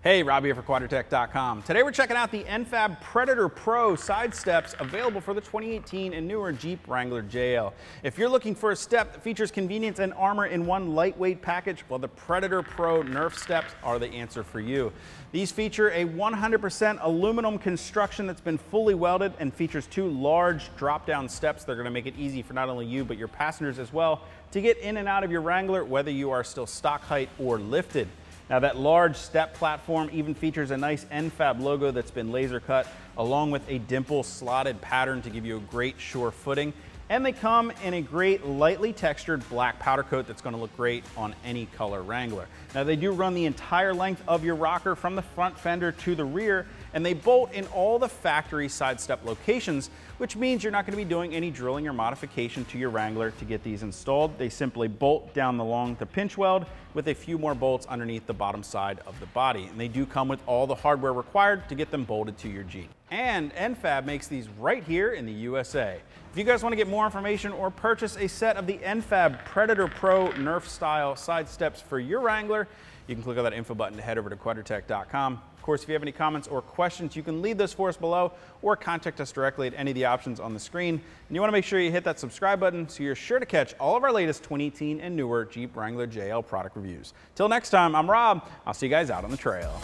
Hey, Rob here for Quadratec.com. Today we're checking out the N-FAB Predator Pro side steps available for the 2018 and newer Jeep Wrangler JL. If you're looking for a step that features convenience and armor in one lightweight package, well, the Predator Pro Nerf Steps are the answer for you. These feature a 100% aluminum construction that's been fully welded and features two large drop-down steps that are going to make it easy for not only you but your passengers as well to get in and out of your Wrangler, whether you are still stock height or lifted. Now that large step platform even features a nice N-FAB logo that's been laser cut, along with a dimple slotted pattern to give you a great sure footing. And they come in a great lightly textured black powder coat that's going to look great on any color Wrangler. Now they do run the entire length of your rocker from the front fender to the rear, and they bolt in all the factory side step locations, which means you're not going to be doing any drilling or modification to your Wrangler to get these installed. They simply bolt down along the pinch weld with a few more bolts underneath the bottom side of the body. And they do come with all the hardware required to get them bolted to your Jeep. And N-FAB makes these right here in the USA. If you guys want to get more information or purchase a set of the N-FAB Predator Pro Nerf style side steps for your Wrangler, you can click on that info button to head over to Quadratec.com. Of course, if you have any comments or questions, you can leave those for us below or contact us directly at any of the options on the screen. And you want to make sure you hit that subscribe button so you're sure to catch all of our latest 2018 and newer Jeep Wrangler JL product reviews. Till next time, I'm Rob. I'll see you guys out on the trail.